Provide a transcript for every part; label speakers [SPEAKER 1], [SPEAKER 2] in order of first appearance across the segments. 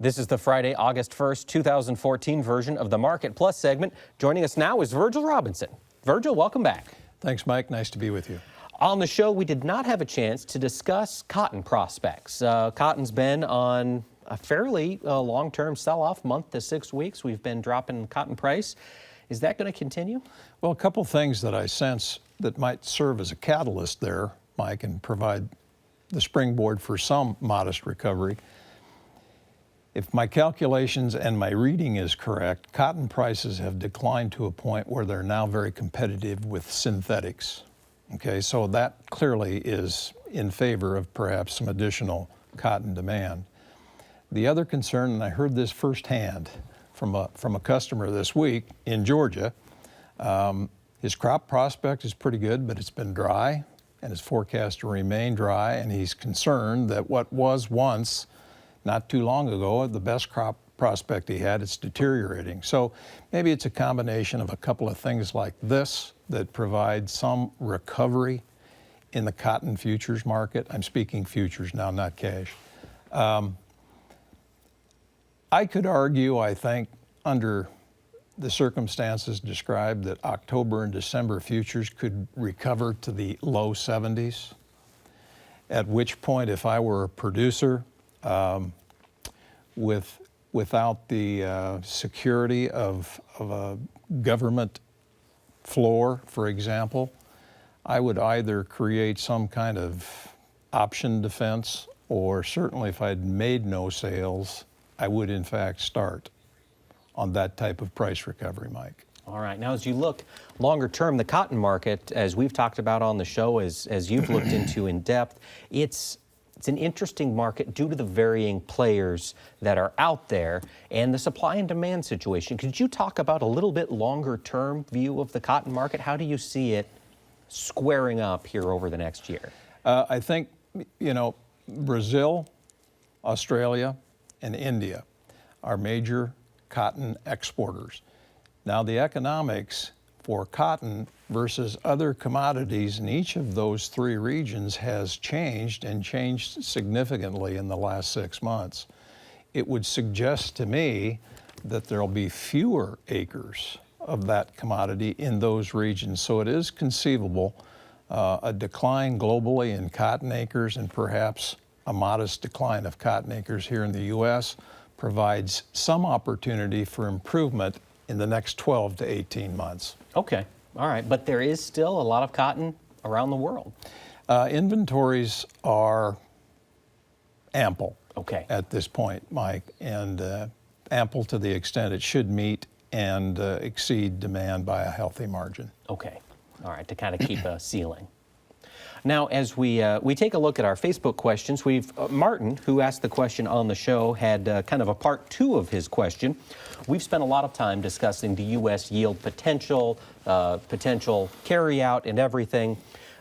[SPEAKER 1] This is the Friday, August 1st, 2014 version of the Market Plus segment. Joining us now is Virgil Robinson. Virgil, welcome back.
[SPEAKER 2] Thanks, Mike. Nice to be with you.
[SPEAKER 1] On the show, we did not have a chance to discuss cotton prospects. Cotton's been on a fairly long-term sell-off, month to 6 weeks. We've been dropping cotton price. Is that going to continue?
[SPEAKER 2] Well, a couple things that I sense that might serve as a catalyst there, Mike, and provide the springboard for some modest recovery. If my calculations and my reading is correct, cotton prices have declined to a point where they're now very competitive with synthetics. Okay, so that clearly is in favor of perhaps some additional cotton demand. The other concern, and I heard this firsthand from a customer this week in Georgia, his crop prospect is pretty good, but it's been dry and is forecast to remain dry, and he's concerned that what was once, not too long ago, the best crop prospect he had, it's deteriorating. So maybe it's a combination of a couple of things like this that provide some recovery in the cotton futures market. I'm speaking futures now, not cash. I could argue, I think, under the circumstances described, that October and December futures could recover to the low 70s, at which point, if I were a producer, without the security of a government floor, for example, I would either create some kind of option defense, or certainly if I'd made no sales, I would in fact start on that type of price recovery, Mike.
[SPEAKER 1] All right. Now, as you look longer term, the cotton market, as we've talked about on the show, as you've looked into in depth, it's an interesting market due to the varying players that are out there and the supply and demand situation. Could you talk about a little bit longer term view of the cotton market? How do you see it squaring up here over the next year?
[SPEAKER 2] I think, Brazil, Australia, and India are major cotton exporters. Now, the economics for cotton versus other commodities in each of those three regions has changed, and changed significantly in the last 6 months. It would suggest to me that there'll be fewer acres of that commodity in those regions. So it is conceivable a decline globally in cotton acres, and perhaps a modest decline of cotton acres here in the U.S. provides some opportunity for improvement in the next 12 to 18 months.
[SPEAKER 1] Okay. All right. But there is still a lot of cotton around the world.
[SPEAKER 2] Inventories are ample
[SPEAKER 1] at
[SPEAKER 2] this point, Mike, and ample to the extent it should meet and exceed demand by a healthy margin.
[SPEAKER 1] Okay. All right. To kind of keep a ceiling. Now, as we take a look at our Facebook questions, Martin, who asked the question on the show, had kind of a part two of his question. We've spent a lot of time discussing the U.S. yield potential, potential carryout and everything.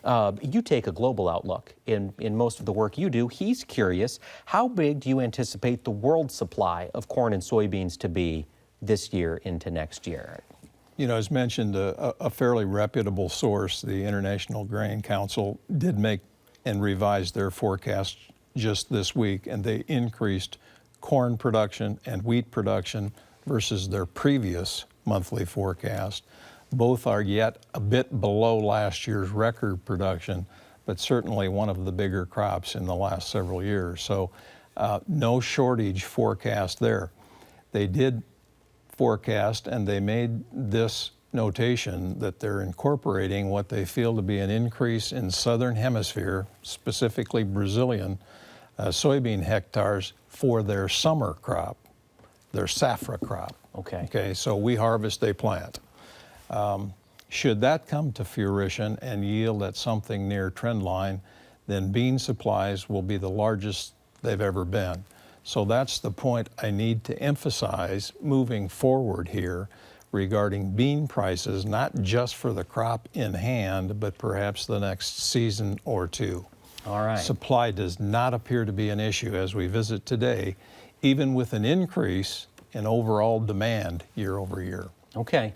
[SPEAKER 1] You take a global outlook in most of the work you do. He's curious, how big do you anticipate the world supply of corn and soybeans to be this year into next year?
[SPEAKER 2] As mentioned, a fairly reputable source, the International Grain Council, did make and revise their forecast just this week, and they increased corn production and wheat production versus their previous monthly forecast. Both are yet a bit below last year's record production, but certainly one of the bigger crops in the last several years. So no shortage forecast there. They did forecast, and they made this notation that they're incorporating what they feel to be an increase in southern hemisphere, specifically Brazilian soybean hectares for their summer crop, their saffra crop. Okay, so we harvest, they plant. Should that come to fruition and yield at something near trend line, then bean supplies will be the largest they've ever been. So that's the point I need to emphasize moving forward here regarding bean prices, not just for the crop in hand, but perhaps the next season or two.
[SPEAKER 1] All right.
[SPEAKER 2] Supply does not appear to be an issue as we visit today, even with an increase in overall demand year over year.
[SPEAKER 1] Okay.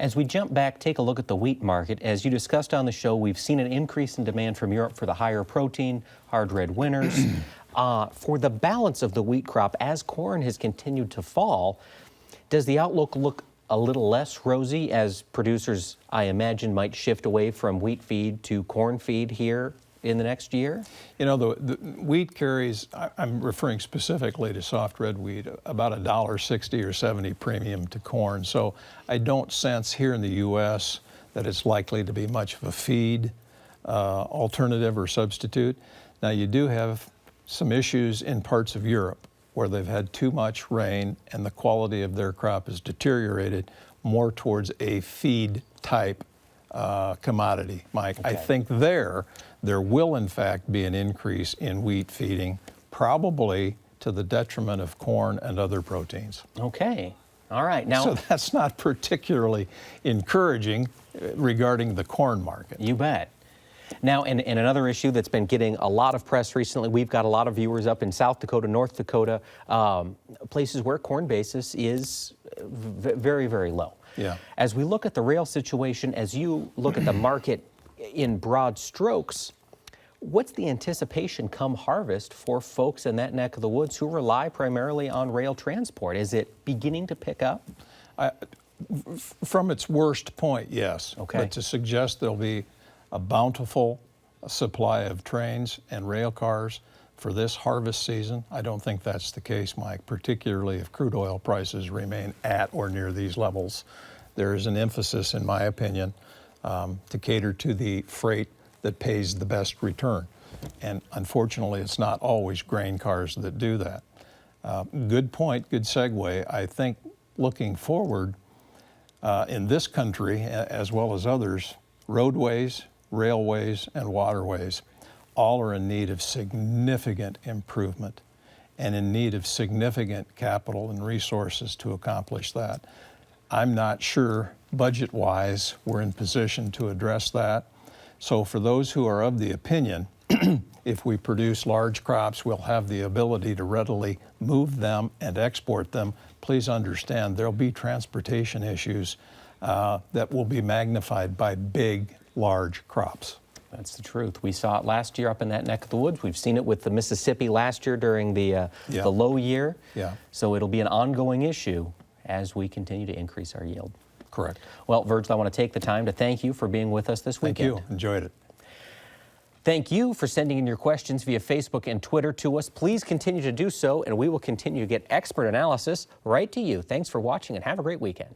[SPEAKER 1] As we jump back, take a look at the wheat market. As you discussed on the show, we've seen an increase in demand from Europe for the higher protein, hard red winters. For the balance of the wheat crop, as corn has continued to fall, does the outlook look a little less rosy as producers, I imagine, might shift away from wheat feed to corn feed here in the next year?
[SPEAKER 2] You know, the wheat carries, I'm referring specifically to soft red wheat, about $1.60 or 70 premium to corn. So I don't sense here in the U.S. that it's likely to be much of a feed alternative or substitute. Now, you do have some issues in parts of Europe where they've had too much rain and the quality of their crop has deteriorated more towards a feed type commodity, Mike.
[SPEAKER 1] Okay.
[SPEAKER 2] I think there will in fact be an increase in wheat feeding, probably to the detriment of corn and other proteins.
[SPEAKER 1] Okay. All right. Now,
[SPEAKER 2] So that's not particularly encouraging regarding the corn market.
[SPEAKER 1] you bet. Now, and another issue that's been getting a lot of press recently, we've got a lot of viewers up in South Dakota, North Dakota, places where corn basis is very, very low.
[SPEAKER 2] Yeah.
[SPEAKER 1] As we look at the rail situation, as you look at the market in broad strokes, what's the anticipation come harvest for folks in that neck of the woods who rely primarily on rail transport? Is it beginning to pick up?
[SPEAKER 2] From its worst point, yes.
[SPEAKER 1] Okay.
[SPEAKER 2] But to suggest there'll be a bountiful supply of trains and rail cars for this harvest season, I don't think that's the case, Mike, particularly if crude oil prices remain at or near these levels. There is an emphasis, in my opinion, to cater to the freight that pays the best return. And unfortunately, it's not always grain cars that do that. Good point, good segue. I think looking forward in this country, as well as others, roadways, railways, and waterways all are in need of significant improvement and in need of significant capital and resources to accomplish that. I'm not sure budget-wise we're in position to address that. So for those who are of the opinion, if we produce large crops, we'll have the ability to readily move them and export them, please understand there'll be transportation issues that will be magnified by big, large crops.
[SPEAKER 1] That's the truth. We saw it last year up in that neck of the woods. We've seen it with the Mississippi last year during the low year.
[SPEAKER 2] Yeah.
[SPEAKER 1] So it'll be an ongoing issue as we continue to increase our yield.
[SPEAKER 2] Correct.
[SPEAKER 1] Well, Virgil, I want to take the time to thank you for being with us this
[SPEAKER 2] Thank
[SPEAKER 1] weekend.
[SPEAKER 2] you. Enjoyed it.
[SPEAKER 1] Thank you for sending in your questions via Facebook and Twitter to us. Please continue to do so, and we will continue to get expert analysis right to you. Thanks for watching, and have a great weekend.